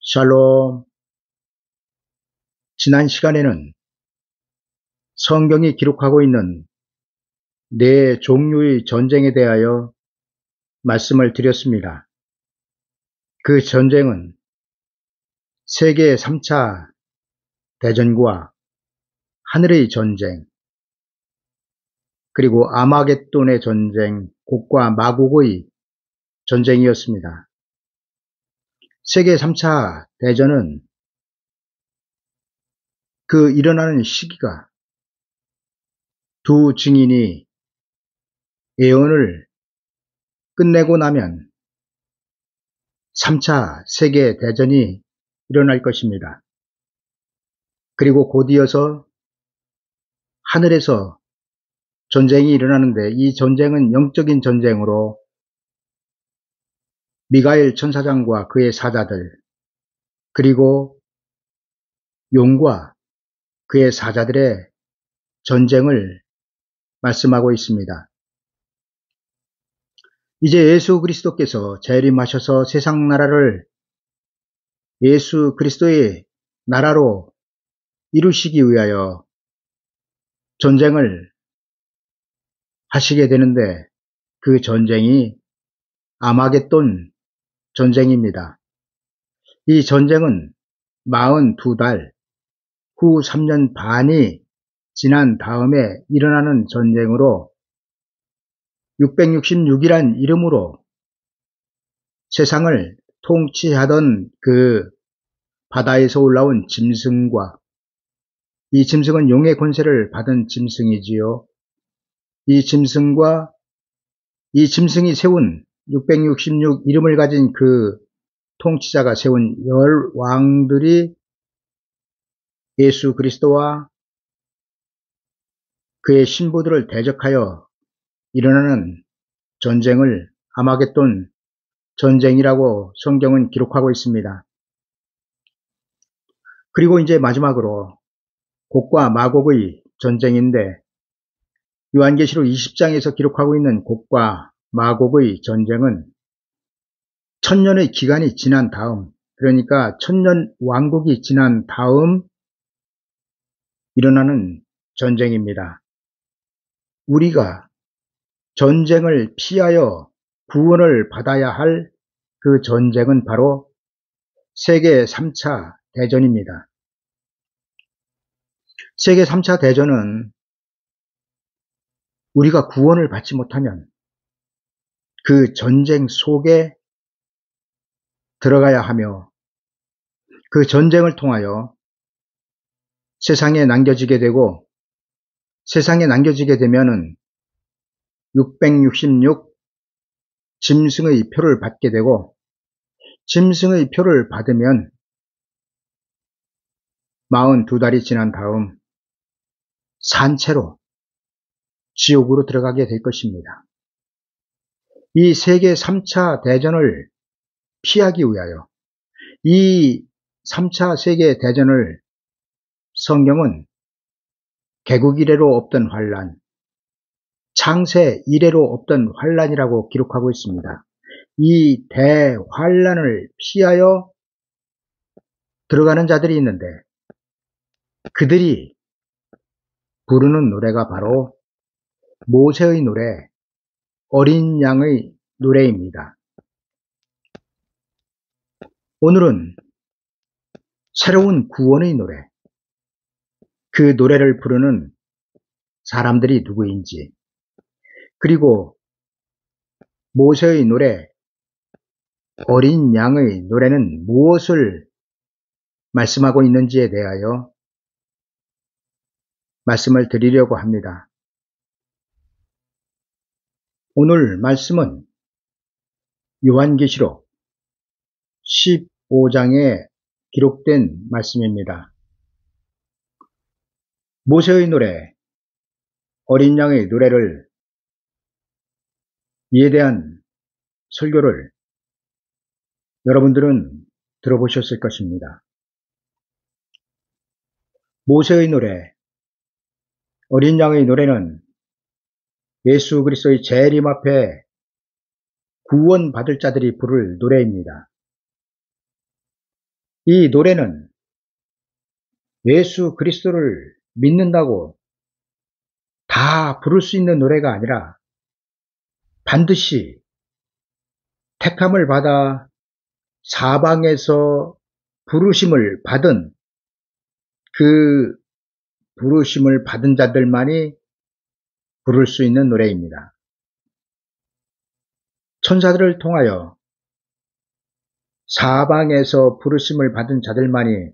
샬롬. 지난 시간에는 성경이 기록하고 있는 네 종류의 전쟁에 대하여 말씀을 드렸습니다. 그 전쟁은 세계 3차 대전과 하늘의 전쟁, 그리고 아마겟돈의 전쟁, 곡과 마곡의 전쟁이었습니다. 세계 3차 대전은 그 일어나는 시기가 두 증인이 예언을 끝내고 나면 3차 세계 대전이 일어날 것입니다. 그리고 곧이어서 하늘에서 전쟁이 일어나는데, 이 전쟁은 영적인 전쟁으로 미가엘 천사장과 그의 사자들, 그리고 용과 그의 사자들의 전쟁을 말씀하고 있습니다. 이제 예수 그리스도께서 재림하셔서 세상 나라를 예수 그리스도의 나라로 이루시기 위하여 전쟁을 하시게 되는데, 그 전쟁이 아마겟돈 전쟁입니다. 이 전쟁은 42달 후 3년 반이 지난 다음에 일어나는 전쟁으로 666이란 이름으로 세상을 통치하던 그 바다에서 올라온 짐승과, 이 짐승은 용의 권세를 받은 짐승이지요. 이 짐승과 이 짐승이 세운 666 이름을 가진 그 통치자가 세운 열 왕들이 예수 그리스도와 그의 신부들을 대적하여 일어나는 전쟁을 아마겟돈 전쟁이라고 성경은 기록하고 있습니다. 그리고 이제 마지막으로 곡과 마곡의 전쟁인데, 요한계시록 20장에서 기록하고 있는 곡과 마곡의 전쟁은 1000년의 기간이 지난 다음, 그러니까 1000년 왕국이 지난 다음 일어나는 전쟁입니다. 우리가 전쟁을 피하여 구원을 받아야 할 그 전쟁은 바로 세계 3차 대전입니다. 세계 3차 대전은 우리가 구원을 받지 못하면 그 전쟁 속에 들어가야 하며, 그 전쟁을 통하여 세상에 남겨지게 되고, 세상에 남겨지게 되면은 666 짐승의 표를 받게 되고, 짐승의 표를 받으면 42달이 지난 다음 산채로 지옥으로 들어가게 될 것입니다. 이 세계 3차 대전을 피하기 위하여, 이 3차 세계 대전을 성경은 개국 이래로 없던 환란, 창세 이래로 없던 환란이라고 기록하고 있습니다. 이 대환란을 피하여 들어가는 자들이 있는데, 그들이 부르는 노래가 바로 모세의 노래, 어린 양의 노래입니다. 오늘은 새로운 구원의 노래, 그 노래를 부르는 사람들이 누구인지, 그리고 모세의 노래, 어린 양의 노래는 무엇을 말씀하고 있는지에 대하여 말씀을 드리려고 합니다. 오늘 말씀은 요한계시록 15장에 기록된 말씀입니다. 모세의 노래, 어린 양의 노래를, 이에 대한 설교를 여러분들은 들어보셨을 것입니다. 모세의 노래, 어린 양의 노래는 예수 그리스도의 재림 앞에 구원받을 자들이 부를 노래입니다. 이 노래는 예수 그리스도를 믿는다고 다 부를 수 있는 노래가 아니라 반드시 택함을 받아 사방에서 부르심을 받은 그 부르심을 받은 자들만이 부를 수 있는 노래입니다. 천사들을 통하여 사방에서 부르심을 받은 자들만이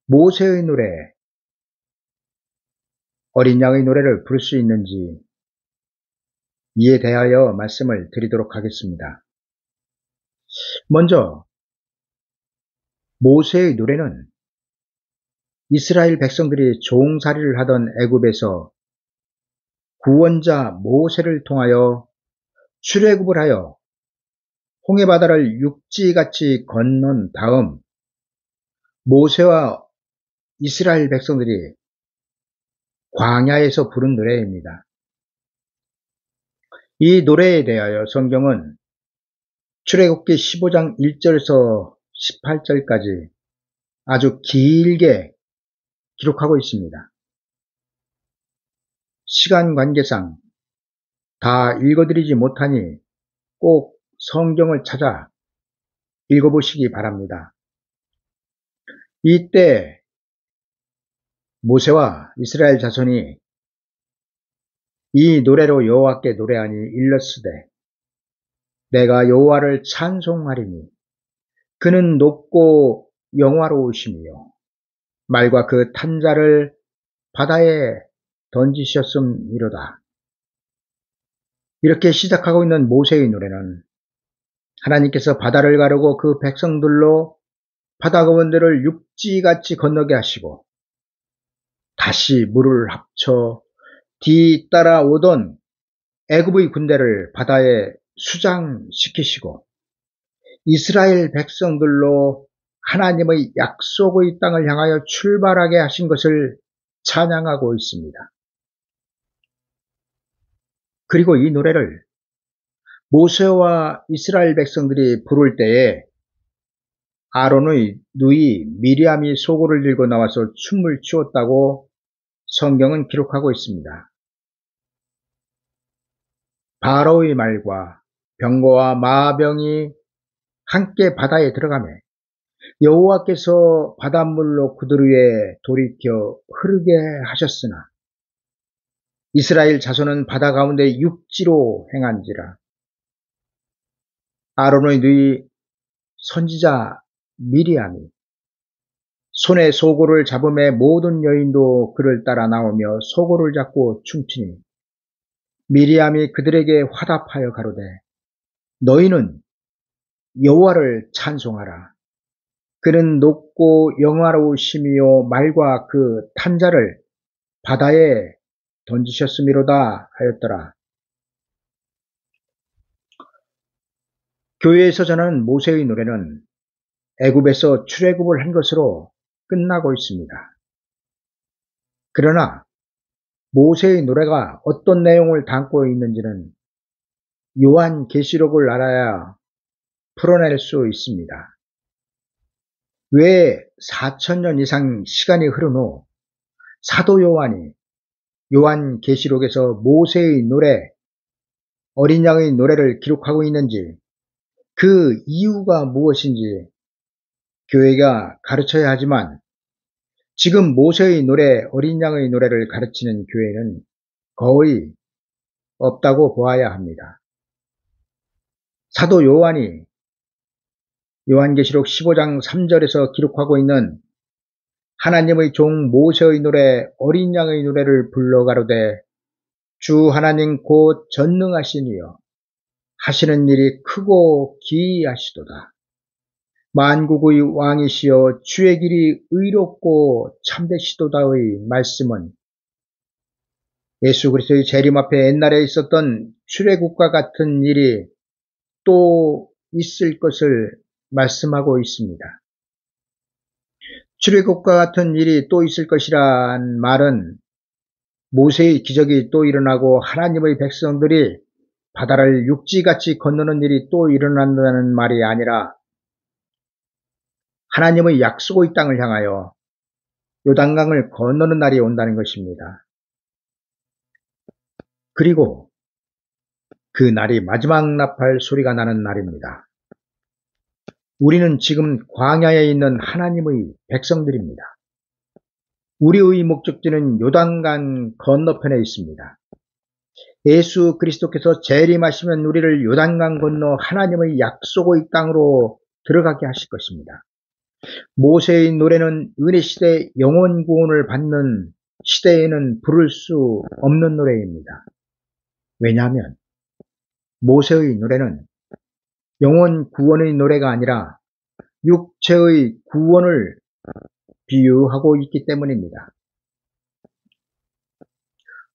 모세의 노래, 어린 양의 노래를 부를 수 있는지 이에 대하여 말씀을 드리도록 하겠습니다. 먼저 모세의 노래는 이스라엘 백성들이 종살이를 하던 애굽에서 구원자 모세를 통하여 출애굽을 하여 홍해바다를 육지같이 건넌 다음 모세와 이스라엘 백성들이 광야에서 부른 노래입니다. 이 노래에 대하여 성경은 출애굽기 15장 1절에서 18절까지 아주 길게 기록하고 있습니다. 시간 관계상 다 읽어드리지 못하니 꼭 성경을 찾아 읽어보시기 바랍니다. 이때 모세와 이스라엘 자손이 이 노래로 여호와께 노래하니 일렀으되 내가 여호와를 찬송하리니 그는 높고 영화로우시며 말과 그 탄자를 바다에 던지셨음이로다. 이렇게 시작하고 있는 모세의 노래는 하나님께서 바다를 가르고 그 백성들로 바다 가운데를 육지같이 건너게 하시고 다시 물을 합쳐 뒤따라오던 애굽의 군대를 바다에 수장시키시고 이스라엘 백성들로 하나님의 약속의 땅을 향하여 출발하게 하신 것을 찬양하고 있습니다. 그리고 이 노래를 모세와 이스라엘 백성들이 부를 때에 아론의 누이 미리암이 소고를 들고 나와서 춤을 추었다고 성경은 기록하고 있습니다. 바로의 말과 병거와 마병이 함께 바다에 들어가며 여호와께서 바닷물로 그들 위에 돌이켜 흐르게 하셨으나 이스라엘 자손은 바다 가운데 육지로 행한지라. 아론의 누이 선지자 미리암이 손에 소고를 잡음에 모든 여인도 그를 따라 나오며 소고를 잡고 춤추니 미리암이 그들에게 화답하여 가로되 너희는 여호와를 찬송하라. 그는 높고 영화로우시며 말과 그 탄자를 바다에 던지셨음이로다 하였더라. 교회에서 전하는 모세의 노래는 애굽에서 출애굽을 한 것으로 끝나고 있습니다. 그러나 모세의 노래가 어떤 내용을 담고 있는지는 요한계시록을 알아야 풀어낼 수 있습니다. 왜 4000년 이상 시간이 흐른 후 사도 요한이 요한계시록에서 모세의 노래, 어린 양의 노래를 기록하고 있는지 그 이유가 무엇인지 교회가 가르쳐야 하지만 지금 모세의 노래, 어린 양의 노래를 가르치는 교회는 거의 없다고 보아야 합니다. 사도 요한이 요한계시록 15장 3절에서 기록하고 있는 하나님의 종 모세의 노래, 어린 양의 노래를 불러 가로되 주 하나님 곧 전능하시니요 하시는 일이 크고 기이하시도다. 만국의 왕이시여 주의 길이 의롭고 참되시도다의 말씀은 예수 그리스도의 재림 앞에 옛날에 있었던 출애굽과 같은 일이 또 있을 것을 말씀하고 있습니다. 출애굽과 같은 일이 또 있을 것이란 말은 모세의 기적이 또 일어나고 하나님의 백성들이 바다를 육지같이 건너는 일이 또 일어난다는 말이 아니라 하나님의 약속의 땅을 향하여 요단강을 건너는 날이 온다는 것입니다. 그리고 그 날이 마지막 나팔 소리가 나는 날입니다. 우리는 지금 광야에 있는 하나님의 백성들입니다. 우리의 목적지는 요단강 건너편에 있습니다. 예수 그리스도께서 재림하시면 우리를 요단강 건너 하나님의 약속의 땅으로 들어가게 하실 것입니다. 모세의 노래는 은혜 시대 영원 구원을 받는 시대에는 부를 수 없는 노래입니다. 왜냐하면 모세의 노래는 영원 구원의 노래가 아니라 육체의 구원을 비유하고 있기 때문입니다.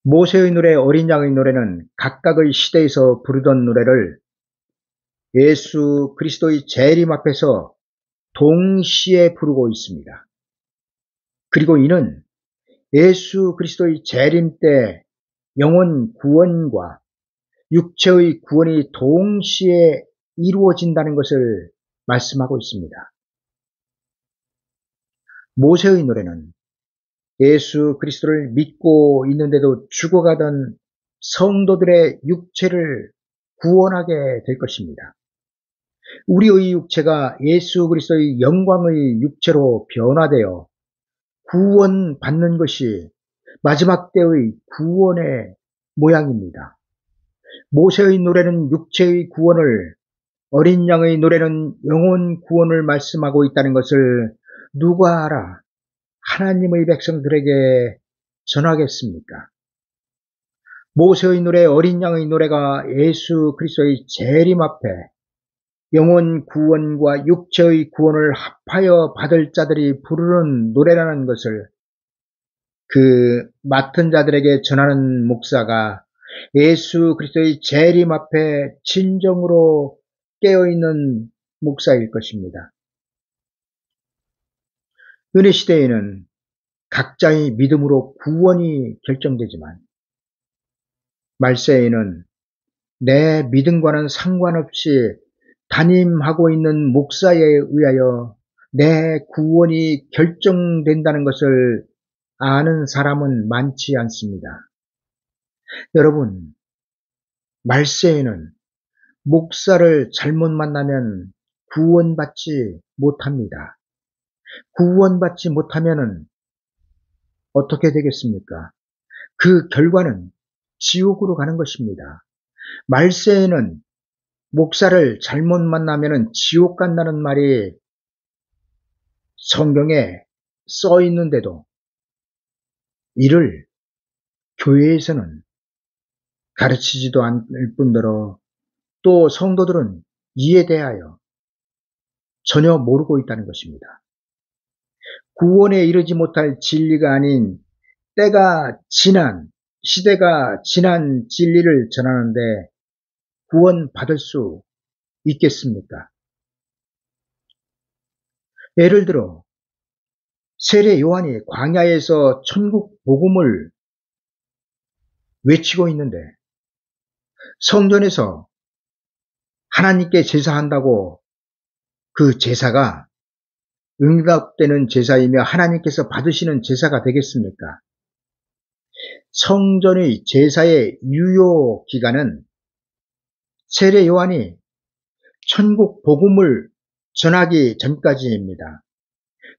모세의 노래, 어린 양의 노래는 각각의 시대에서 부르던 노래를 예수 그리스도의 재림 앞에서 동시에 부르고 있습니다. 그리고 이는 예수 그리스도의 재림 때 영혼 구원과 육체의 구원이 동시에 이루어진다는 것을 말씀하고 있습니다. 모세의 노래는 예수 그리스도를 믿고 있는데도 죽어가던 성도들의 육체를 구원하게 될 것입니다. 우리의 육체가 예수 그리스도의 영광의 육체로 변화되어 구원받는 것이 마지막 때의 구원의 모양입니다. 모세의 노래는 육체의 구원을, 어린 양의 노래는 영혼 구원을 말씀하고 있다는 것을 누가 알아 하나님의 백성들에게 전하겠습니까? 모세의 노래, 어린 양의 노래가 예수 그리스도의 재림 앞에 영혼 구원과 육체의 구원을 합하여 받을 자들이 부르는 노래라는 것을 그 맡은 자들에게 전하는 목사가 예수 그리스도의 재림 앞에 진정으로 깨어있는 목사일 것입니다. 은혜 시대에는 각자의 믿음으로 구원이 결정되지만 말세에는 내 믿음과는 상관없이 담임하고 있는 목사에 의하여 내 구원이 결정된다는 것을 아는 사람은 많지 않습니다. 여러분, 말세에는 목사를 잘못 만나면 구원받지 못합니다. 구원받지 못하면 어떻게 되겠습니까? 그 결과는 지옥으로 가는 것입니다. 말세에는 목사를 잘못 만나면 지옥 간다는 말이 성경에 써 있는데도 이를 교회에서는 가르치지도 않을 뿐더러 또 성도들은 이에 대하여 전혀 모르고 있다는 것입니다. 구원에 이르지 못할 진리가 아닌 때가 지난, 시대가 지난 진리를 전하는데 구원받을 수 있겠습니까? 예를 들어 세례 요한이 광야에서 천국 복음을 외치고 있는데 성전에서 하나님께 제사한다고 그 제사가 응답되는 제사이며 하나님께서 받으시는 제사가 되겠습니까? 성전의 제사의 유효 기간은 세례 요한이 천국 복음을 전하기 전까지입니다.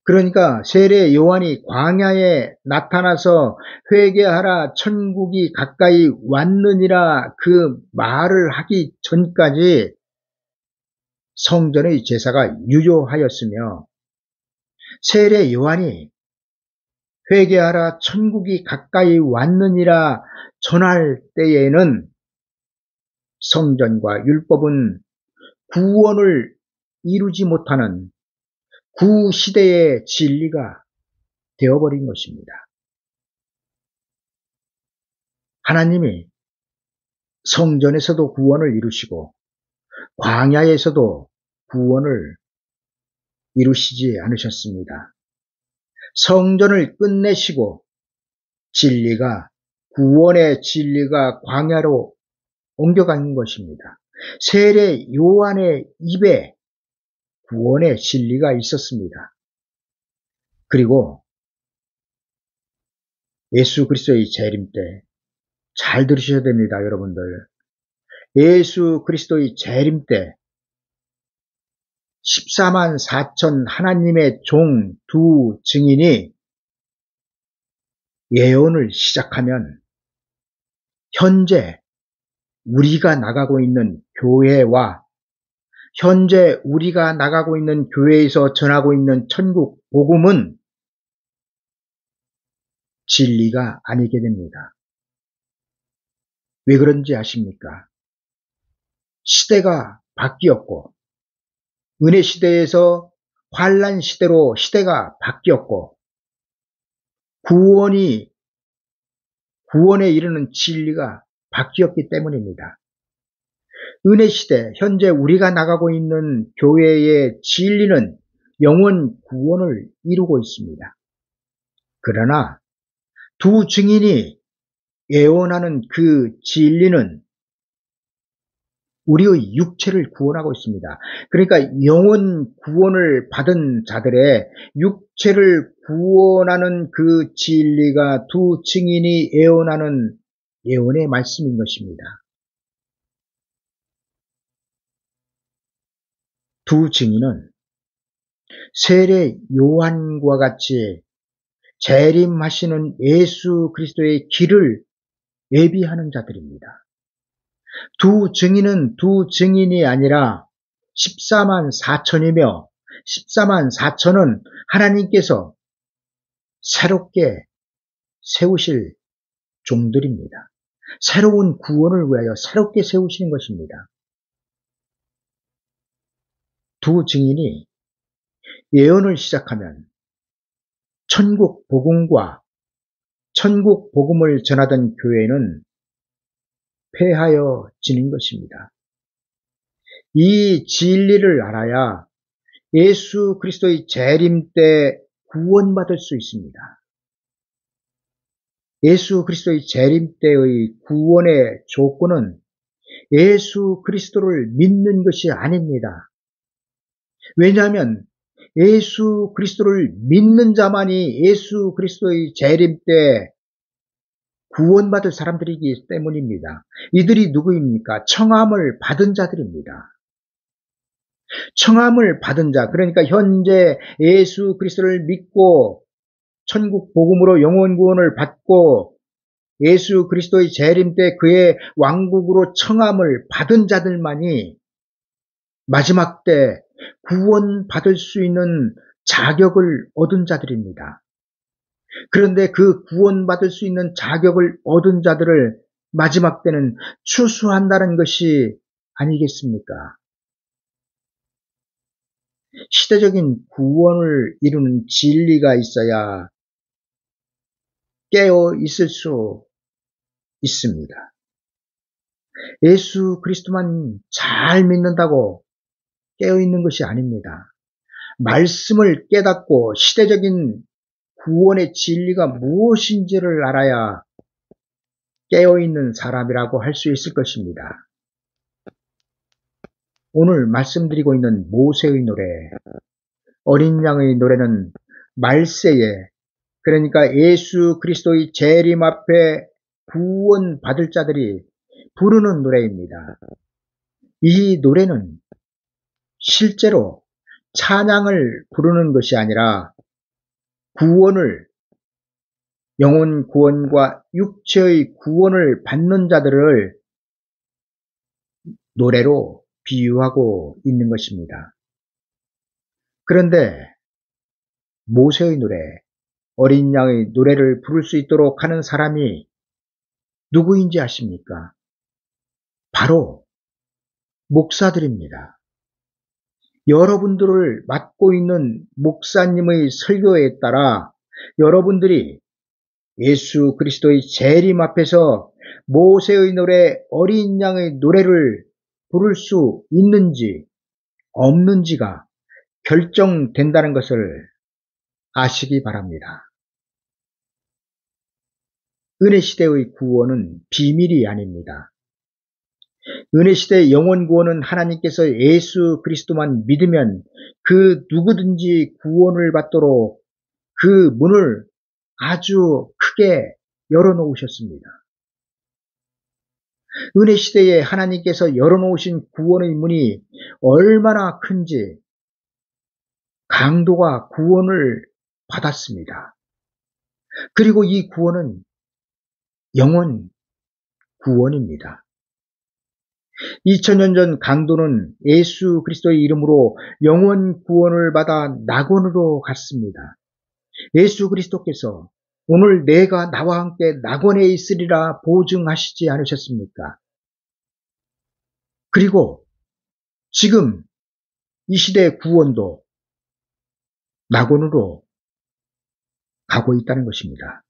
그러니까 세례 요한이 광야에 나타나서 회개하라 천국이 가까이 왔느니라 그 말을 하기 전까지 성전의 제사가 유효하였으며 세례 요한이 회개하라 천국이 가까이 왔느니라 전할 때에는 성전과 율법은 구원을 이루지 못하는 구시대의 진리가 되어버린 것입니다. 하나님이 성전에서도 구원을 이루시고 광야에서도 구원을 이루시지 않으셨습니다. 성전을 끝내시고 진리가, 구원의 진리가 광야로 옮겨간 것입니다. 세례 요한의 입에 구원의 진리가 있었습니다. 그리고 예수 그리스도의 재림 때 잘 들으셔야 됩니다, 여러분들. 예수 그리스도의 재림 때 14만 4천 하나님의 종 두 증인이 예언을 시작하면 현재 우리가 나가고 있는 교회와 현재 우리가 나가고 있는 교회에서 전하고 있는 천국 복음은 진리가 아니게 됩니다. 왜 그런지 아십니까? 시대가 바뀌었고 은혜 시대에서 환란 시대로 시대가 바뀌었고 구원에 이르는 진리가 바뀌었기 때문입니다. 은혜 시대, 현재 우리가 나가고 있는 교회의 진리는 영원 구원을 이루고 있습니다. 그러나 두 증인이 예언하는 그 진리는 우리의 육체를 구원하고 있습니다. 그러니까 영원 구원을 받은 자들의 육체를 구원하는 그 진리가 두 증인이 예언하는 예언의 말씀인 것입니다. 두 증인은 세례 요한과 같이 재림하시는 예수 그리스도의 길을 예비하는 자들입니다. 두 증인은 두 증인이 아니라 14만 4천이며 14만 4천은 하나님께서 새롭게 세우실 종들입니다. 새로운 구원을 위하여 새롭게 세우시는 것입니다. 두 증인이 예언을 시작하면 천국 복음과 천국 복음을 전하던 교회는 폐하여지는 것입니다. 이 진리를 알아야 예수 그리스도의 재림 때 구원받을 수 있습니다. 예수 그리스도의 재림 때의 구원의 조건은 예수 그리스도를 믿는 것이 아닙니다. 왜냐하면 예수 그리스도를 믿는 자만이 예수 그리스도의 재림 때 구원받을 사람들이기 때문입니다. 이들이 누구입니까? 청함을 받은 자들입니다. 청함을 받은 자, 그러니까 현재 예수 그리스도를 믿고 천국 복음으로 영원 구원을 받고 예수 그리스도의 재림 때 그의 왕국으로 청함을 받은 자들만이 마지막 때 구원받을 수 있는 자격을 얻은 자들입니다. 그런데 그 구원받을 수 있는 자격을 얻은 자들을 마지막 때는 추수한다는 것이 아니겠습니까? 시대적인 구원을 이루는 진리가 있어야 깨어 있을 수 있습니다. 예수 그리스도만 잘 믿는다고 깨어 있는 것이 아닙니다. 말씀을 깨닫고 시대적인 구원의 진리가 무엇인지를 알아야 깨어있는 사람이라고 할 수 있을 것입니다. 오늘 말씀드리고 있는 모세의 노래, 어린 양의 노래는 말세에, 그러니까 예수 그리스도의 재림 앞에 구원 받을 자들이 부르는 노래입니다. 이 노래는 실제로 찬양을 부르는 것이 아니라 구원을, 영혼 구원과 육체의 구원을 받는 자들을 노래로 비유하고 있는 것입니다. 그런데 모세의 노래, 어린 양의 노래를 부를 수 있도록 하는 사람이 누구인지 아십니까? 바로 목사들입니다. 여러분들을 맡고 있는 목사님의 설교에 따라 여러분들이 예수 그리스도의 재림 앞에서 모세의 노래, 어린 양의 노래를 부를 수 있는지 없는지가 결정된다는 것을 아시기 바랍니다. 은혜 시대의 구원은 비밀이 아닙니다. 은혜 시대의 영원 구원은 하나님께서 예수 그리스도만 믿으면 그 누구든지 구원을 받도록 그 문을 아주 크게 열어놓으셨습니다. 은혜 시대에 하나님께서 열어놓으신 구원의 문이 얼마나 큰지 강도가 구원을 받았습니다. 그리고 이 구원은 영원 구원입니다. 2000년 전 강도는 예수 그리스도의 이름으로 영원 구원을 받아 낙원으로 갔습니다. 예수 그리스도께서 오늘 내가 나와 함께 낙원에 있으리라 보증하시지 않으셨습니까? 그리고 지금 이 시대의 구원도 낙원으로 가고 있다는 것입니다.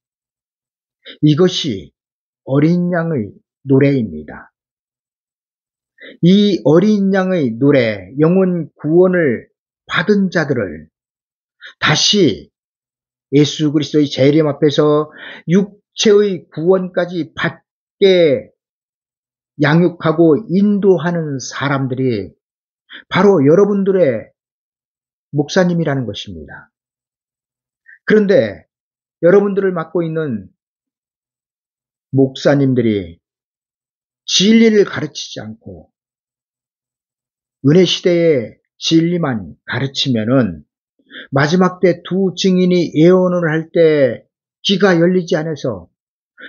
이것이 어린 양의 노래입니다. 이 어린 양의 노래, 영원 구원을 받은 자들을 다시 예수 그리스도의 재림 앞에서 육체의 구원까지 받게 양육하고 인도하는 사람들이 바로 여러분들의 목사님이라는 것입니다. 그런데 여러분들을 맡고 있는 목사님들이 진리를 가르치지 않고 은혜 시대의 진리만 가르치면은 마지막 때 두 증인이 예언을 할 때 귀가 열리지 않아서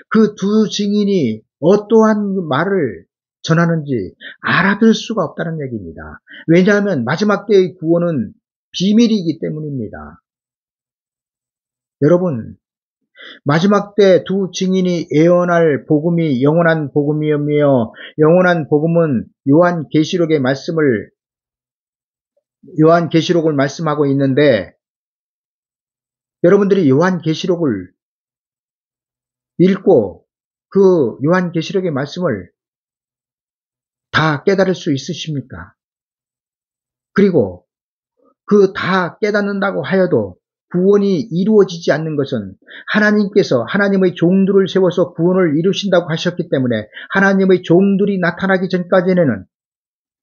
그 두 증인이 어떠한 말을 전하는지 알아들 수가 없다는 얘기입니다. 왜냐하면 마지막 때의 구원은 비밀이기 때문입니다. 여러분, 마지막 때 두 증인이 예언할 복음이 영원한 복음이며 영원한 복음은 요한계시록을 말씀하고 있는데 여러분들이 요한계시록을 읽고 그 요한계시록의 말씀을 다 깨달을 수 있으십니까? 그리고 그 다 깨닫는다고 하여도 구원이 이루어지지 않는 것은 하나님께서 하나님의 종들을 세워서 구원을 이루신다고 하셨기 때문에 하나님의 종들이 나타나기 전까지는,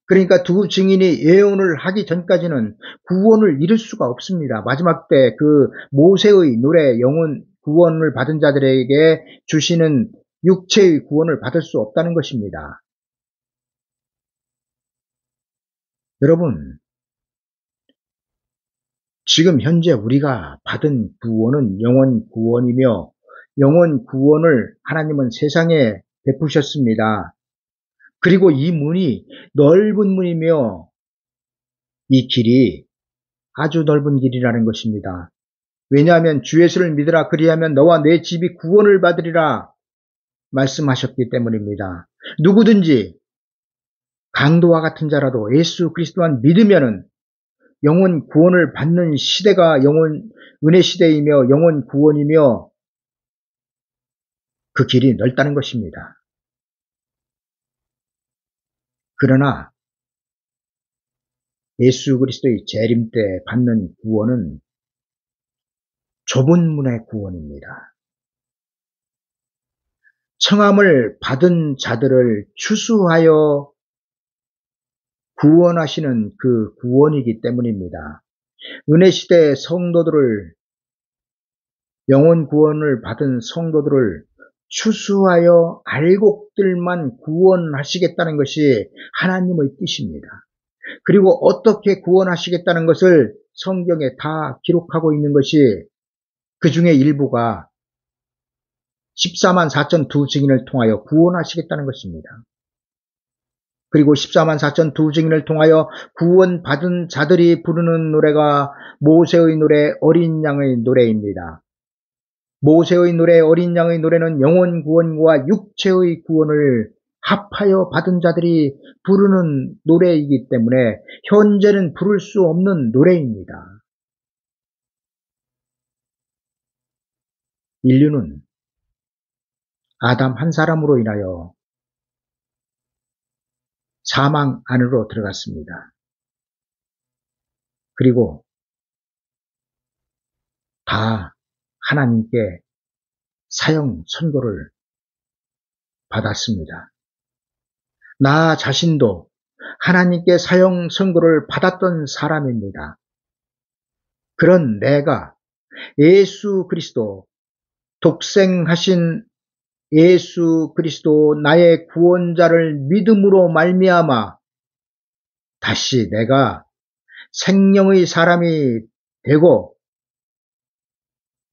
그러니까 두 증인이 예언을 하기 전까지는 구원을 이룰 수가 없습니다. 마지막 때 그 모세의 노래 영원 구원을 받은 자들에게 주시는 육체의 구원을 받을 수 없다는 것입니다. 여러분, 지금 현재 우리가 받은 구원은 영원 구원이며 영원 구원을 하나님은 세상에 베푸셨습니다. 그리고 이 문이 넓은 문이며 이 길이 아주 넓은 길이라는 것입니다. 왜냐하면 주 예수를 믿으라 그리하면 너와 내 집이 구원을 받으리라 말씀하셨기 때문입니다. 누구든지 강도와 같은 자라도 예수 그리스도만 믿으면은 영원 구원을 받는 시대가 영원 은혜 시대이며 영원 구원이며 그 길이 넓다는 것입니다. 그러나 예수 그리스도의 재림 때 받는 구원은 좁은 문의 구원입니다. 청함을 받은 자들을 추수하여 구원하시는 그 구원이기 때문입니다. 은혜 시대 성도들을, 영원 구원을 받은 성도들을 추수하여 알곡들만 구원하시겠다는 것이 하나님의 뜻입니다. 그리고 어떻게 구원하시겠다는 것을 성경에 다 기록하고 있는 것이 그 중에 일부가 14만 4천 두 증인을 통하여 구원하시겠다는 것입니다. 그리고 14만 4천 두 증인을 통하여 구원받은 자들이 부르는 노래가 모세의 노래, 어린 양의 노래입니다. 모세의 노래, 어린 양의 노래는 영원 구원과 육체의 구원을 합하여 받은 자들이 부르는 노래이기 때문에 현재는 부를 수 없는 노래입니다. 인류는 아담 한 사람으로 인하여 사망 안으로 들어갔습니다. 그리고 다 하나님께 사형 선고를 받았습니다. 나 자신도 하나님께 사형 선고를 받았던 사람입니다. 그런 내가 예수 그리스도, 독생하신 예수 그리스도 나의 구원자를 믿음으로 말미암아 다시 내가 생명의 사람이 되고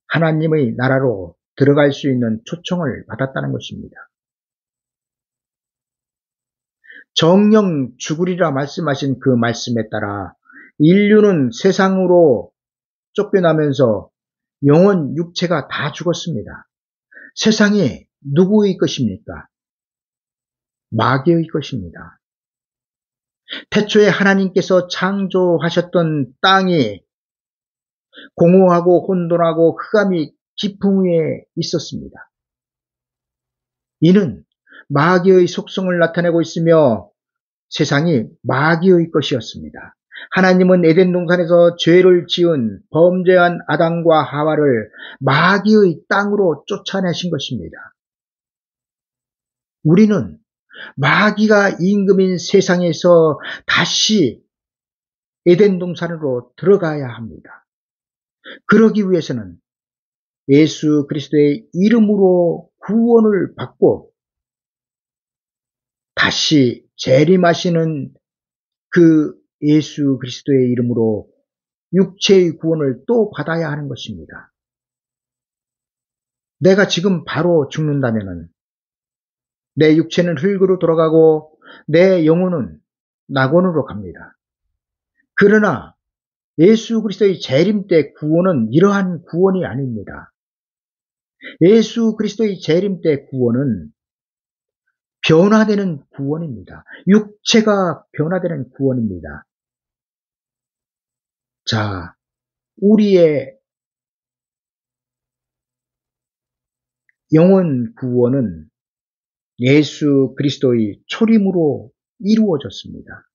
하나님의 나라로 들어갈 수 있는 초청을 받았다는 것입니다. 정령 죽으리라 말씀하신 그 말씀에 따라 인류는 세상으로 쫓겨나면서 영혼 육체가 다 죽었습니다. 세상이 누구의 것입니까? 마귀의 것입니다. 태초에 하나님께서 창조하셨던 땅이 공허하고 혼돈하고 흑암이 깊음 위에 있었습니다. 이는 마귀의 속성을 나타내고 있으며 세상이 마귀의 것이었습니다. 하나님은 에덴 동산에서 죄를 지은 범죄한 아담과 하와를 마귀의 땅으로 쫓아내신 것입니다. 우리는 마귀가 임금인 세상에서 다시 에덴 동산으로 들어가야 합니다. 그러기 위해서는 예수 그리스도의 이름으로 구원을 받고 다시 재림하시는 그 예수 그리스도의 이름으로 육체의 구원을 또 받아야 하는 것입니다. 내가 지금 바로 죽는다면 내 육체는 흙으로 돌아가고 내 영혼은 낙원으로 갑니다. 그러나 예수 그리스도의 재림 때 구원은 이러한 구원이 아닙니다. 예수 그리스도의 재림 때 구원은 변화되는 구원입니다. 육체가 변화되는 구원입니다. 자, 우리의 영혼 구원은 예수 그리스도의 초림으로 이루어졌습니다.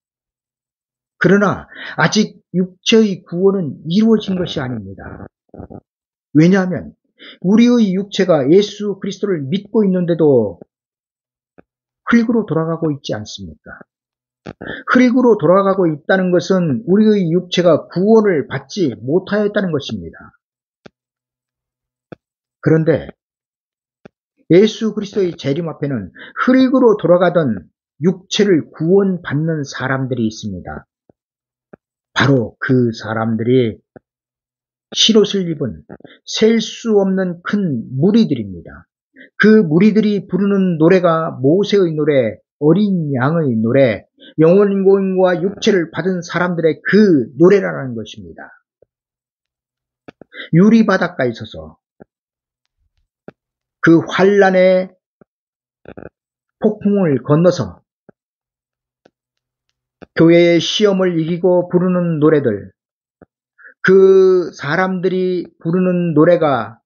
그러나 아직 육체의 구원은 이루어진 것이 아닙니다. 왜냐하면 우리의 육체가 예수 그리스도를 믿고 있는데도 흙으로 돌아가고 있지 않습니까? 흙으로 돌아가고 있다는 것은 우리의 육체가 구원을 받지 못하였다는 것입니다. 그런데 예수 그리스도의 재림 앞에는 흙으로 돌아가던 육체를 구원받는 사람들이 있습니다. 바로 그 사람들이 흰옷을 입은 셀 수 없는 큰 무리들입니다. 그 무리들이 부르는 노래가 모세의 노래, 어린 양의 노래, 영혼과 육체를 받은 사람들의 그 노래라는 것입니다. 유리바닷가에 서서 그 환란의 폭풍을 건너서 교회의 시험을 이기고 부르는 노래들, 그 사람들이 부르는 노래가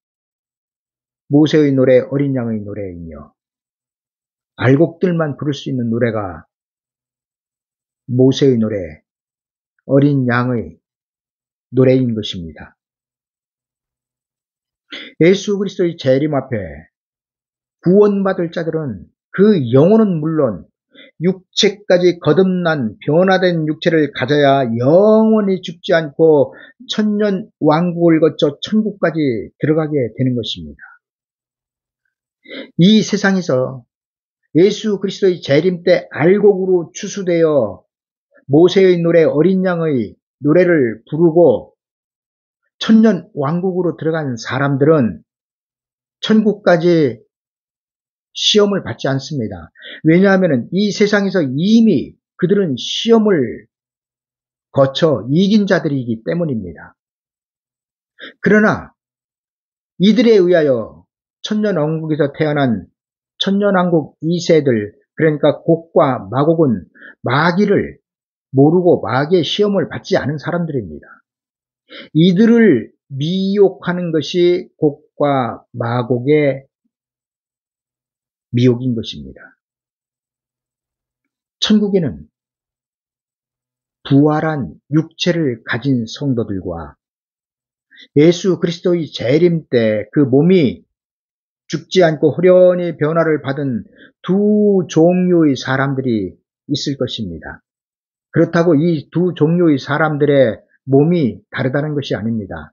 모세의 노래, 어린 양의 노래이며 알곡들만 부를 수 있는 노래가 모세의 노래, 어린 양의 노래인 것입니다. 예수 그리스도의 재림 앞에 구원받을 자들은 그 영혼은 물론 육체까지 거듭난 변화된 육체를 가져야 영원히 죽지 않고 천년 왕국을 거쳐 천국까지 들어가게 되는 것입니다. 이 세상에서 예수 그리스도의 재림 때 알곡으로 추수되어 모세의 노래, 어린 양의 노래를 부르고 천년 왕국으로 들어간 사람들은 천국까지 시험을 받지 않습니다. 왜냐하면 이 세상에서 이미 그들은 시험을 거쳐 이긴 자들이기 때문입니다. 그러나 이들에 의하여 천년왕국에서 태어난 천년왕국 2세들, 그러니까 곡과 마곡은 마귀를 모르고 마귀의 시험을 받지 않은 사람들입니다. 이들을 미혹하는 것이 곡과 마곡의 미혹인 것입니다. 천국에는 부활한 육체를 가진 성도들과 예수 그리스도의 재림 때 그 몸이 죽지 않고 호련히 변화를 받은 두 종류의 사람들이 있을 것입니다. 그렇다고 이 두 종류의 사람들의 몸이 다르다는 것이 아닙니다.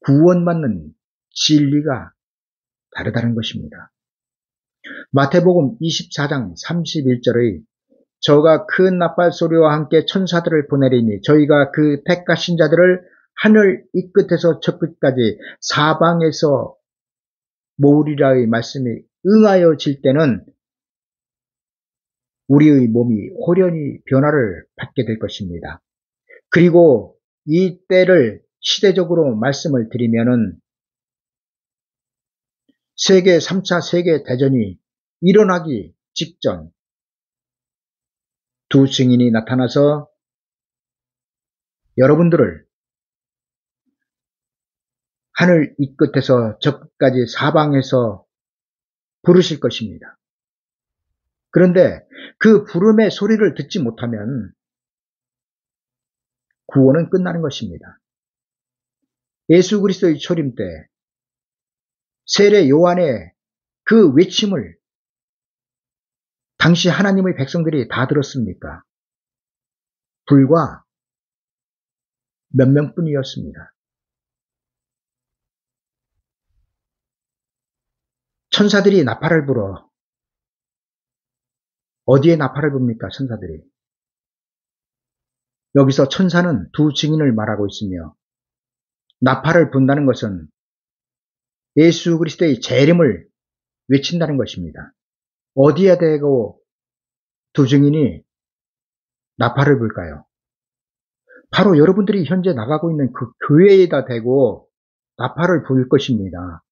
구원받는 진리가 다르다는 것입니다. 마태복음 24장 31절의 저가 큰 나팔 소리와 함께 천사들을 보내리니 저희가 그 택하신 자들을 하늘 이 끝에서 저 끝까지 사방에서 모으리라의 말씀이 응하여질 때는 우리의 몸이 호련히 변화를 받게 될 것입니다. 그리고 이 때를 시대적으로 말씀을 드리면은 세계 3차 세계대전이 일어나기 직전 두 증인이 나타나서 여러분들을 하늘 이 끝에서 저 끝까지 사방에서 부르실 것입니다. 그런데 그 부름의 소리를 듣지 못하면 구원은 끝나는 것입니다. 예수 그리스도의 초림 때 세례 요한의 그 외침을 당시 하나님의 백성들이 다 들었습니까? 불과 몇 명뿐이었습니다. 천사들이 나팔을 불어. 어디에 나팔을 붑니까? 천사들이. 여기서 천사는 두 증인을 말하고 있으며 나팔을 분다는 것은 예수 그리스도의 재림을 외친다는 것입니다. 어디에 대고 두 증인이 나팔을 불까요? 바로 여러분들이 현재 나가고 있는 그 교회에다 대고 나팔을 불 것입니다.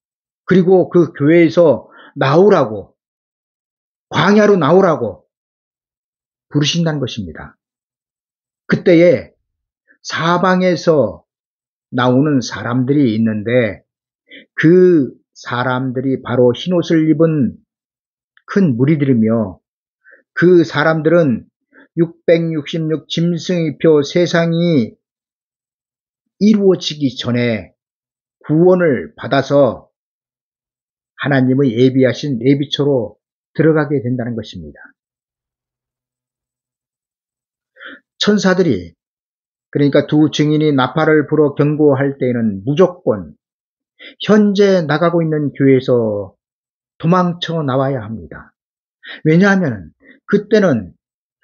그리고 그 교회에서 나오라고, 광야로 나오라고 부르신다는 것입니다. 그때에 사방에서 나오는 사람들이 있는데 그 사람들이 바로 흰옷을 입은 큰 무리들이며 그 사람들은 666 짐승의표 세상이 이루어지기 전에 구원을 받아서 하나님의 예비하신 예비초로 들어가게 된다는 것입니다. 천사들이 그러니까 두 증인이 나팔을 불어 경고할 때에는 무조건 현재 나가고 있는 교회에서 도망쳐 나와야 합니다. 왜냐하면 그때는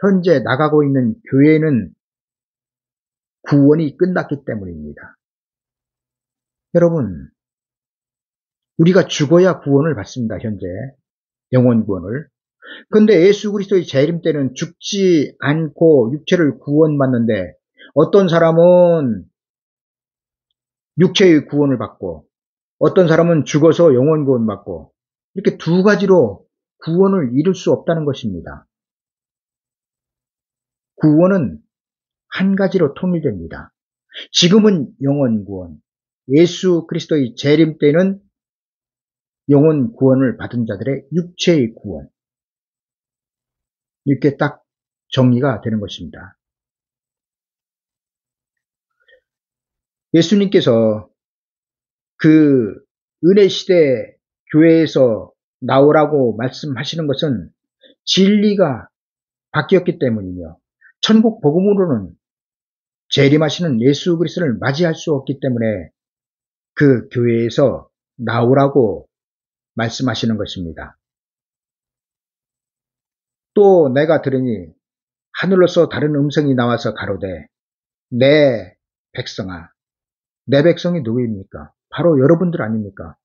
현재 나가고 있는 교회는 구원이 끝났기 때문입니다. 여러분, 우리가 죽어야 구원을 받습니다. 현재 영원 구원을. 그런데 예수 그리스도의 재림 때는 죽지 않고 육체를 구원받는데 어떤 사람은 육체의 구원을 받고 어떤 사람은 죽어서 영원 구원 받고 이렇게 두 가지로 구원을 이룰 수 없다는 것입니다. 구원은 한 가지로 통일됩니다. 지금은 영원 구원, 예수 그리스도의 재림 때는 영원 구원을 받은 자들의 육체의 구원. 이렇게 딱 정리가 되는 것입니다. 예수님께서 그 은혜 시대 교회에서 나오라고 말씀하시는 것은 진리가 바뀌었기 때문이며 천국 복음으로는 재림하시는 예수 그리스도를 맞이할 수 없기 때문에 그 교회에서 나오라고 말씀하시는 것입니다. 또 내가 들으니 하늘로서 다른 음성이 나와서 가로되 내 백성아, 내 백성이 누구입니까? 바로 여러분들 아닙니까?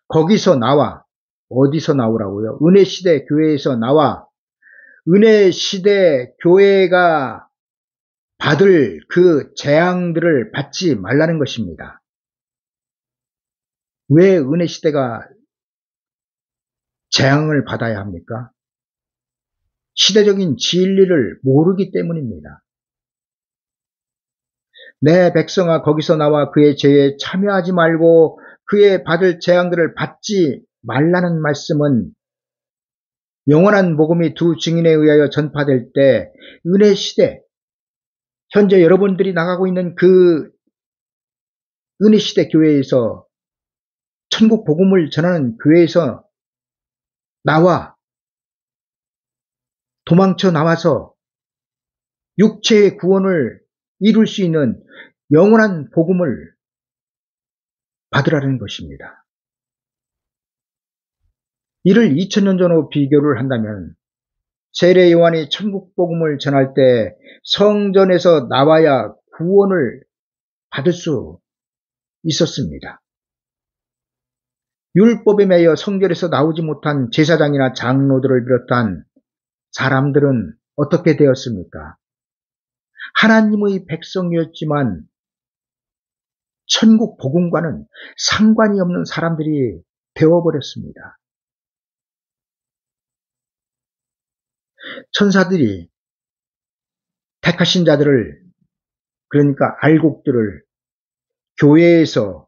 거기서 나와. 어디서 나오라고요? 은혜 시대 교회에서 나와. 은혜 시대 교회가 받을 그 재앙들을 받지 말라는 것입니다. 왜 은혜 시대가 재앙을 받아야 합니까? 시대적인 진리를 모르기 때문입니다. 내 백성아 거기서 나와 그의 죄에 참여하지 말고 그의 받을 재앙들을 받지 말라는 말씀은 영원한 복음이 두 증인에 의하여 전파될 때 은혜 시대, 현재 여러분들이 나가고 있는 그 은혜 시대 교회에서 천국 복음을 전하는 교회에서 나와 도망쳐 나와서 육체의 구원을 이룰 수 있는 영원한 복음을 받으라는 것입니다. 이를 2000년 전으로 비교를 한다면 세례 요한이 천국 복음을 전할 때 성전에서 나와야 구원을 받을 수 있었습니다. 율법에 매여 성전에서 나오지 못한 제사장이나 장로들을 비롯한 사람들은 어떻게 되었습니까? 하나님의 백성이었지만 천국 복음과는 상관이 없는 사람들이 되어버렸습니다. 천사들이 택하신 자들을, 그러니까 알곡들을 교회에서,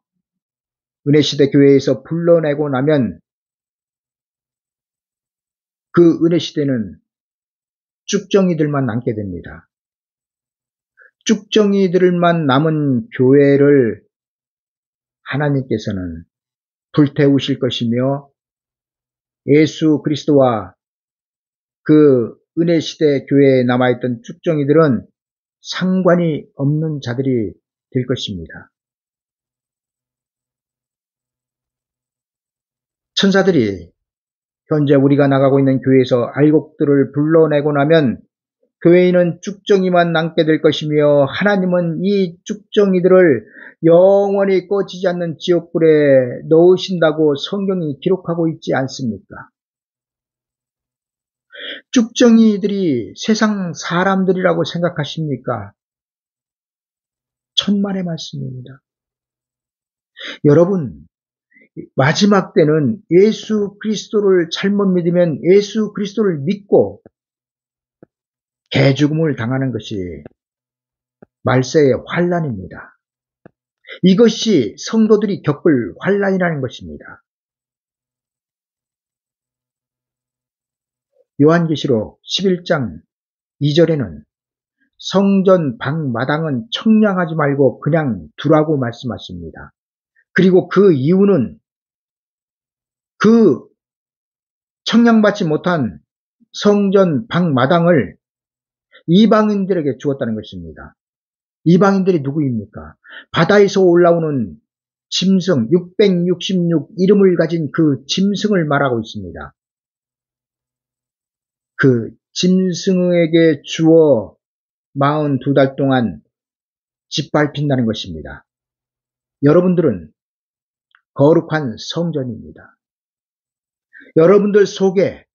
은혜시대 교회에서 불러내고 나면 그 은혜시대는 쭉정이들만 남게 됩니다. 쭉정이들만 남은 교회를 하나님께서는 불태우실 것이며 예수 그리스도와 그 은혜시대 교회에 남아있던 쭉정이들은 상관이 없는 자들이 될 것입니다. 천사들이 현재 우리가 나가고 있는 교회에서 알곡들을 불러내고 나면 교회인은 쭉정이만 남게 될 것이며 하나님은 이 쭉정이들을 영원히 꺼지지 않는 지옥불에 넣으신다고 성경이 기록하고 있지 않습니까? 쭉정이들이 세상 사람들이라고 생각하십니까? 천만의 말씀입니다. 여러분, 마지막 때는 예수 그리스도를 잘못 믿으면 예수 그리스도를 믿고 개죽음을 당하는 것이 말세의 환란입니다. 이것이 성도들이 겪을 환란이라는 것입니다. 요한계시록 11장 2절에는 성전 방마당은 청량하지 말고 그냥 두라고 말씀하십니다. 그리고 그 이유는 그 청량받지 못한 성전 방마당을 이방인들에게 주었다는 것입니다. 이방인들이 누구입니까? 바다에서 올라오는 짐승 666 이름을 가진 그 짐승을 말하고 있습니다. 그 짐승에게 주어 42달 동안 짓밟힌다는 것입니다. 여러분들은 거룩한 성전입니다. 여러분들 속에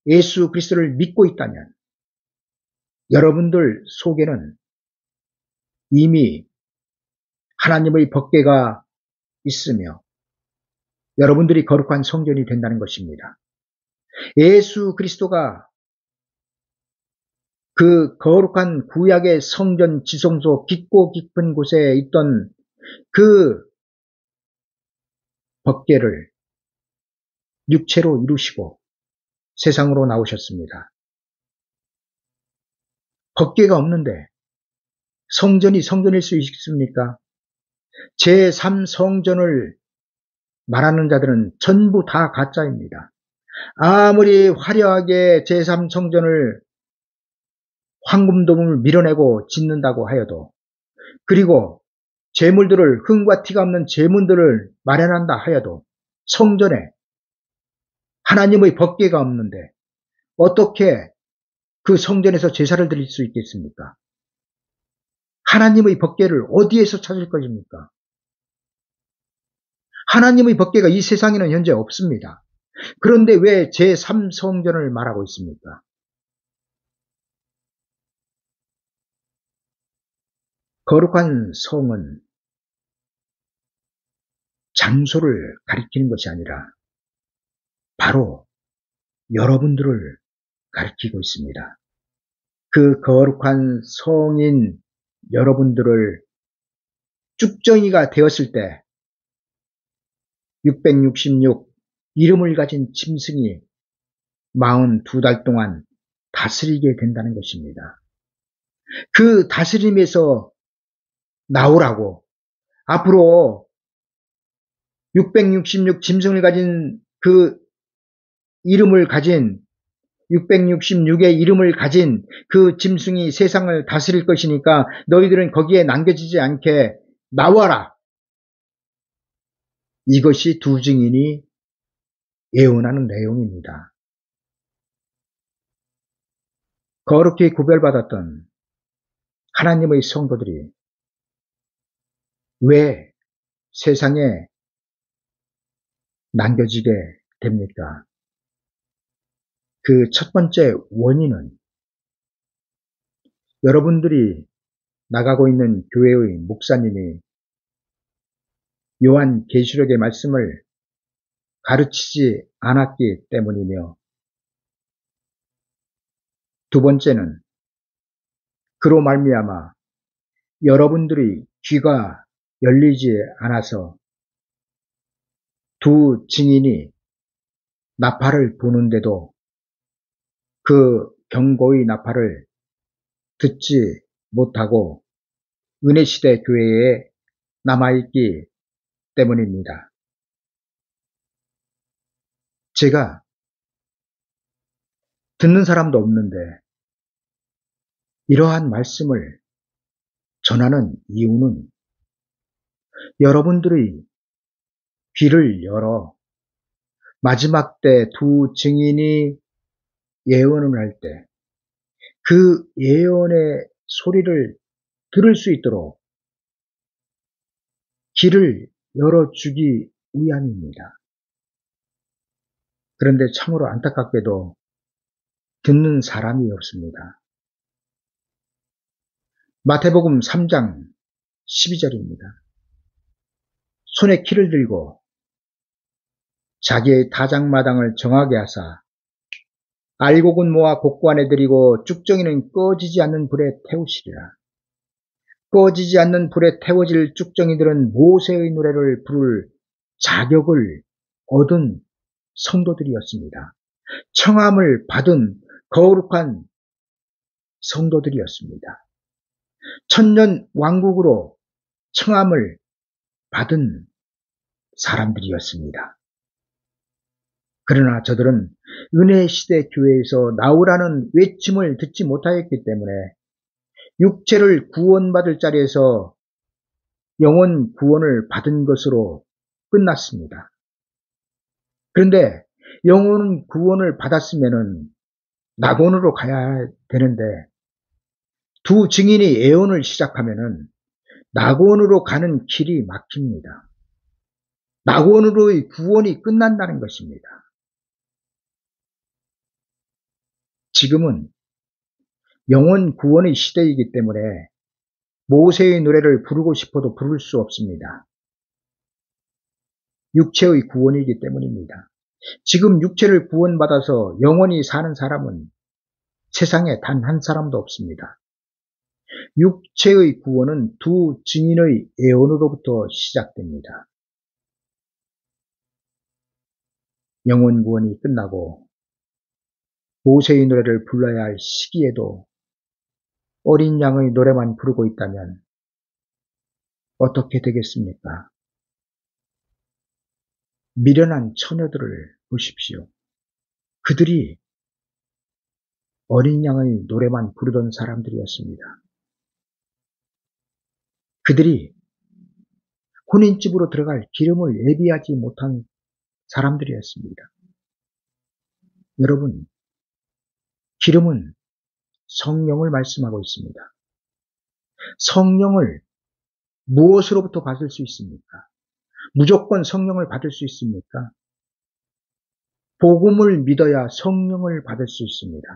예수 그리스도를 믿고 있다면 여러분들 속에는 이미 하나님의 법궤가 있으며 여러분들이 거룩한 성전이 된다는 것입니다. 예수 그리스도가 그 거룩한 구약의 성전 지성소 깊고 깊은 곳에 있던 그 법궤를 육체로 이루시고 세상으로 나오셨습니다. 법궤가 없는데 성전이 성전일 수 있습니까? 제3성전을 말하는 자들은 전부 다 가짜입니다. 아무리 화려하게 제3성전을 황금도금을 밀어내고 짓는다고 하여도, 그리고 재물들을, 흠과 티가 없는 재물들을 마련한다 하여도 성전에 하나님의 법궤가 없는데 어떻게 그 성전에서 제사를 드릴 수 있겠습니까? 하나님의 법궤를 어디에서 찾을 것입니까? 하나님의 법궤가 이 세상에는 현재 없습니다. 그런데 왜 제3성전을 말하고 있습니까? 거룩한 성은 장소를 가리키는 것이 아니라 바로 여러분들을 가리키고 있습니다. 그 거룩한 성인 여러분들을 쭉정이가 되었을 때 666 이름을 가진 짐승이 42달 동안 다스리게 된다는 것입니다. 그 다스림에서 나오라고 앞으로 666 짐승을 가진 그 이름을 가진 666의 이름을 가진 그 짐승이 세상을 다스릴 것이니까 너희들은 거기에 남겨지지 않게 나와라. 이것이 두 증인이 예언하는 내용입니다. 거룩히 구별받았던 하나님의 성도들이 왜 세상에 남겨지게 됩니까? 그 첫 번째 원인은 여러분들이 나가고 있는 교회의 목사님이 요한 계시록의 말씀을 가르치지 않았기 때문이며, 두 번째는 그로 말미암아 여러분들이 귀가 열리지 않아서 두 증인이 나팔을 부는데도 그 경고의 나팔을 듣지 못하고 은혜시대 교회에 남아있기 때문입니다. 제가 듣는 사람도 없는데 이러한 말씀을 전하는 이유는 여러분들이 귀를 열어 마지막 때 두 증인이 예언을 할 때 그 예언의 소리를 들을 수 있도록 길을 열어주기 위함입니다. 그런데 참으로 안타깝게도 듣는 사람이 없습니다. 마태복음 3장 12절입니다. 손에 키를 들고 자기의 타작마당을 정하게 하사 알곡은 모아 곡관에 들이고 쭉정이는 꺼지지 않는 불에 태우시리라. 꺼지지 않는 불에 태워질 쭉정이들은 모세의 노래를 부를 자격을 얻은 성도들이었습니다. 청함을 받은 거룩한 성도들이었습니다. 천년 왕국으로 청함을 받은 사람들이었습니다. 그러나 저들은 은혜시대 교회에서 나오라는 외침을 듣지 못하였기 때문에 육체를 구원받을 자리에서 영혼 구원을 받은 것으로 끝났습니다. 그런데 영혼 구원을 받았으면 낙원으로 가야 되는데 두 증인이 예언을 시작하면 낙원으로 가는 길이 막힙니다. 낙원으로의 구원이 끝난다는 것입니다. 지금은 영혼 구원의 시대이기 때문에 모세의 노래를 부르고 싶어도 부를 수 없습니다. 육체의 구원이기 때문입니다. 지금 육체를 구원받아서 영원히 사는 사람은 세상에 단 한 사람도 없습니다. 육체의 구원은 두 증인의 예언으로부터 시작됩니다. 영혼 구원이 끝나고 모세의 노래를 불러야 할 시기에도 어린 양의 노래만 부르고 있다면 어떻게 되겠습니까? 미련한 처녀들을 보십시오. 그들이 어린 양의 노래만 부르던 사람들이었습니다. 그들이 혼인집으로 들어갈 기름을 예비하지 못한 사람들이었습니다. 여러분, 기름은 성령을 말씀하고 있습니다. 성령을 무엇으로부터 받을 수 있습니까? 무조건 성령을 받을 수 있습니까? 복음을 믿어야 성령을 받을 수 있습니다.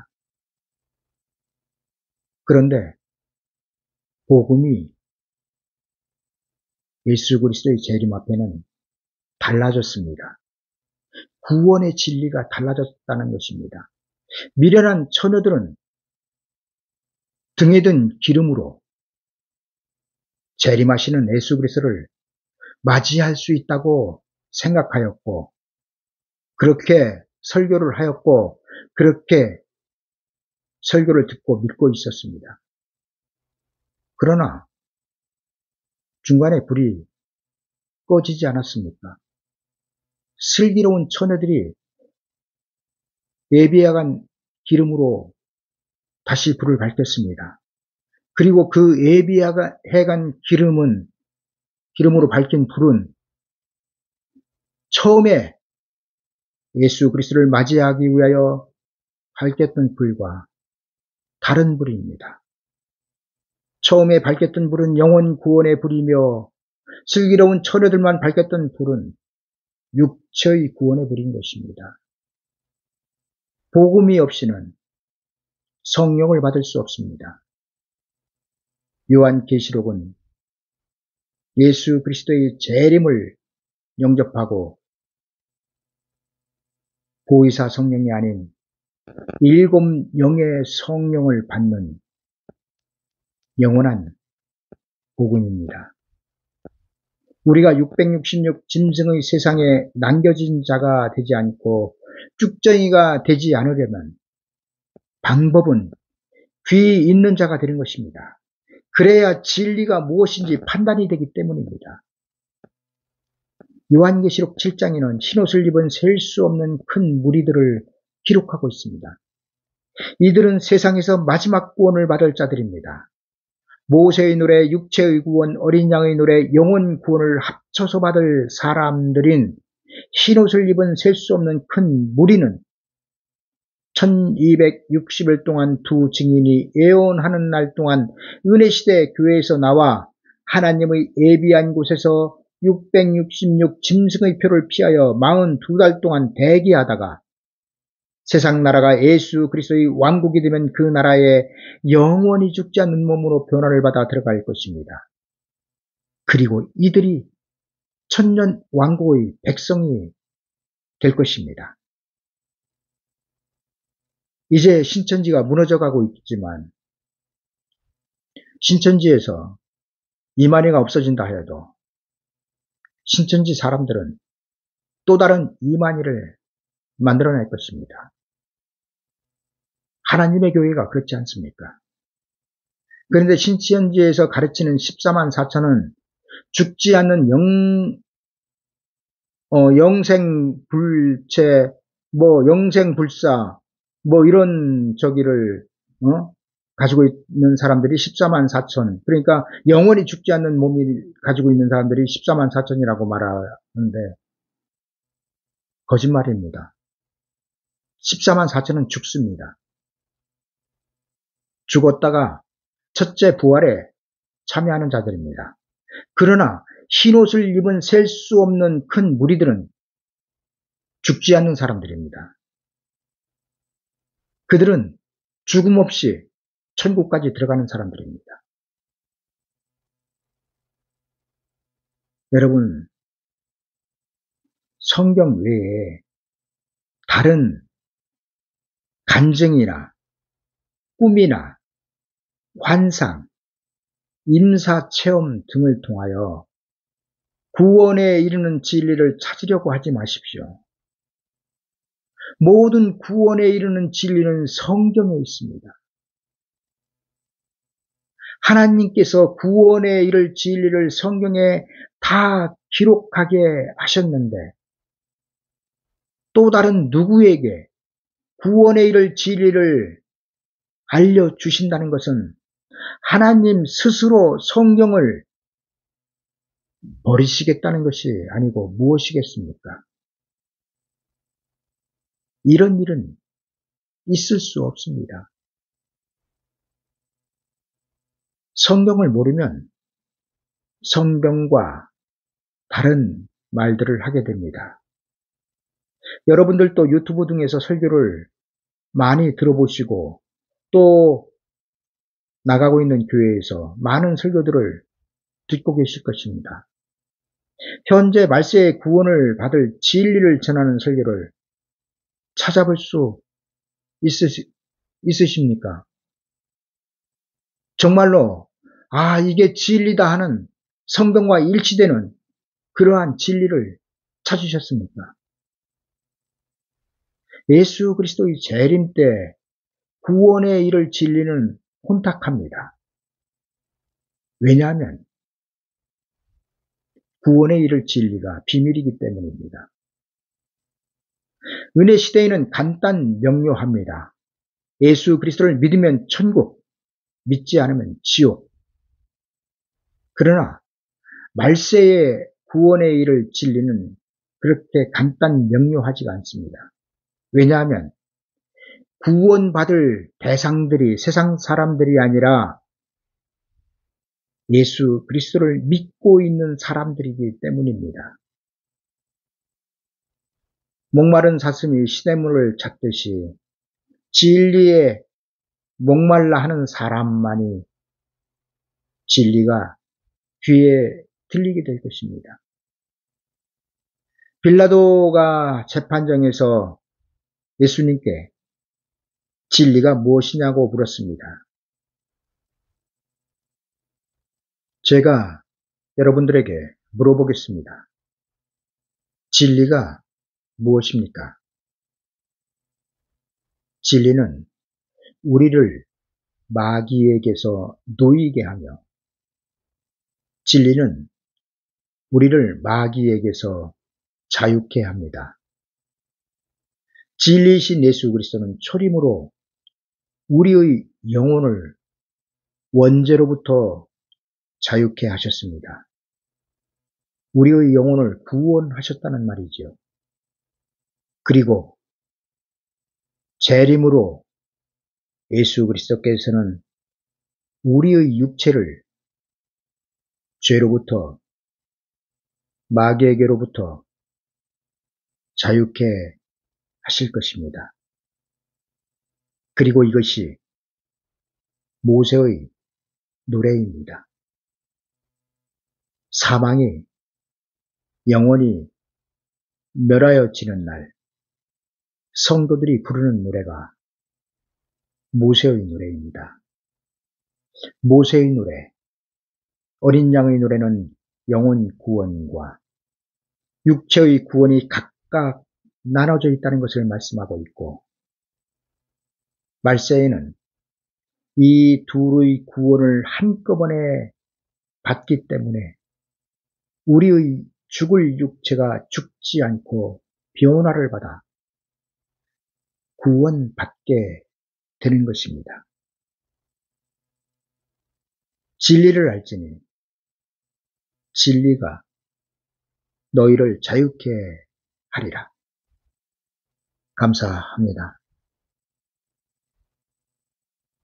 그런데 복음이 예수 그리스도의 재림 앞에는 달라졌습니다. 구원의 진리가 달라졌다는 것입니다. 미련한 처녀들은 등에 든 기름으로 재림하시는 예수 그리스도를 맞이할 수 있다고 생각하였고, 그렇게 설교를 하였고, 그렇게 설교를 듣고 믿고 있었습니다. 그러나 중간에 불이 꺼지지 않았습니까? 슬기로운 처녀들이 예비해간 기름으로 다시 불을 밝혔습니다. 그리고 그 예비해간 기름으로 밝힌 불은 처음에 예수 그리스도를 맞이하기 위하여 밝혔던 불과 다른 불입니다. 처음에 밝혔던 불은 영혼 구원의 불이며 슬기로운 처녀들만 밝혔던 불은 육체의 구원의 불인 것입니다. 복음이 없이는 성령을 받을 수 없습니다. 요한계시록은 예수 그리스도의 재림을 영접하고 보이사 성령이 아닌 7 영의 성령을 받는 영원한 복음입니다. 우리가 666 짐승의 세상에 남겨진 자가 되지 않고 쭉정이가 되지 않으려면 방법은 귀 있는 자가 되는 것입니다. 그래야 진리가 무엇인지 판단이 되기 때문입니다. 요한계시록 7장에는 흰옷을 입은 셀 수 없는 큰 무리들을 기록하고 있습니다. 이들은 세상에서 마지막 구원을 받을 자들입니다. 모세의 노래, 육체의 구원, 어린 양의 노래, 영혼 구원을 합쳐서 받을 사람들인 흰옷을 입은 셀 수 없는 큰 무리는 1260일 동안 두 증인이 예언하는 날 동안 은혜시대 교회에서 나와 하나님의 예비한 곳에서 666 짐승의 표를 피하여 42달 동안 대기하다가 세상 나라가 예수 그리스도의 왕국이 되면 그 나라에 영원히 죽지 않는 몸으로 변화를 받아 들어갈 것입니다. 그리고 이들이 천년 왕국의 백성이 될 것입니다. 이제 신천지가 무너져가고 있지만 신천지에서 이만희가 없어진다 해도 신천지 사람들은 또 다른 이만희를 만들어낼 것입니다. 하나님의 교회가 그렇지 않습니까? 그런데 신천지에서 가르치는 14만 4천은 죽지 않는 영생불체, 영생불사, 이런 저기를, 가지고 있는 사람들이 14만 4천. 그러니까 영원히 죽지 않는 몸이 가지고 있는 사람들이 14만 4천이라고 말하는데, 거짓말입니다. 14만 4천은 죽습니다. 죽었다가 첫째 부활에 참여하는 자들입니다. 그러나 흰옷을 입은 셀 수 없는 큰 무리들은 죽지 않는 사람들입니다. 그들은 죽음 없이 천국까지 들어가는 사람들입니다. 여러분, 성경 외에 다른 간증이나 꿈이나 환상, 임사체험 등을 통하여 구원에 이르는 진리를 찾으려고 하지 마십시오. 모든 구원에 이르는 진리는 성경에 있습니다. 하나님께서 구원에 이를 진리를 성경에 다 기록하게 하셨는데 또 다른 누구에게 구원에 이를 진리를 알려주신다는 것은 하나님 스스로 성경을 버리시겠다는 것이 아니고 무엇이겠습니까? 이런 일은 있을 수 없습니다. 성경을 모르면 성경과 다른 말들을 하게 됩니다. 여러분들도 유튜브 등에서 설교를 많이 들어보시고 또 나가고 있는 교회에서 많은 설교들을 듣고 계실 것입니다. 현재 말세의 구원을 받을 진리를 전하는 설교를 찾아볼 수 있으십니까? 정말로 이게 진리다 하는 성경과 일치되는 그러한 진리를 찾으셨습니까? 예수 그리스도의 재림 때 구원에 이를 진리는 혼탁합니다. 왜냐하면 구원에 이를 진리가 비밀이기 때문입니다. 은혜 시대에는 간단 명료합니다. 예수 그리스도를 믿으면 천국, 믿지 않으면 지옥. 그러나 말세의 구원에 이를 진리는 그렇게 간단 명료하지가 않습니다. 왜냐하면 구원받을 대상들이 세상 사람들이 아니라 예수 그리스도를 믿고 있는 사람들이기 때문입니다. 목마른 사슴이 시냇물을 찾듯이 진리에 목말라 하는 사람만이 진리가 귀에 들리게 될 것입니다. 빌라도가 재판정에서 예수님께 진리가 무엇이냐고 물었습니다. 제가 여러분들에게 물어보겠습니다. 진리가 무엇입니까? 진리는 우리를 마귀에게서 놓이게 하며, 진리는 우리를 마귀에게서 자유케 합니다. 진리이신 예수 그리스도는 초림으로 우리의 영혼을 원죄로부터 자유케 하셨습니다. 우리의 영혼을 구원하셨다는 말이죠. 그리고 재림으로 예수 그리스도께서는 우리의 육체를 죄로부터, 마귀에게로부터 자유케 하실 것입니다. 그리고 이것이 모세의 노래입니다. 사망이 영원히 멸하여지는 날 성도들이 부르는 노래가 모세의 노래입니다. 모세의 노래, 어린 양의 노래는 영혼 구원과 육체의 구원이 각각 나눠져 있다는 것을 말씀하고 있고, 말세에는 이 둘의 구원을 한꺼번에 받기 때문에 우리의 죽을 육체가 죽지 않고 변화를 받아 구원받게 되는 것입니다. 진리를 알지니 진리가 너희를 자유케 하리라. 감사합니다.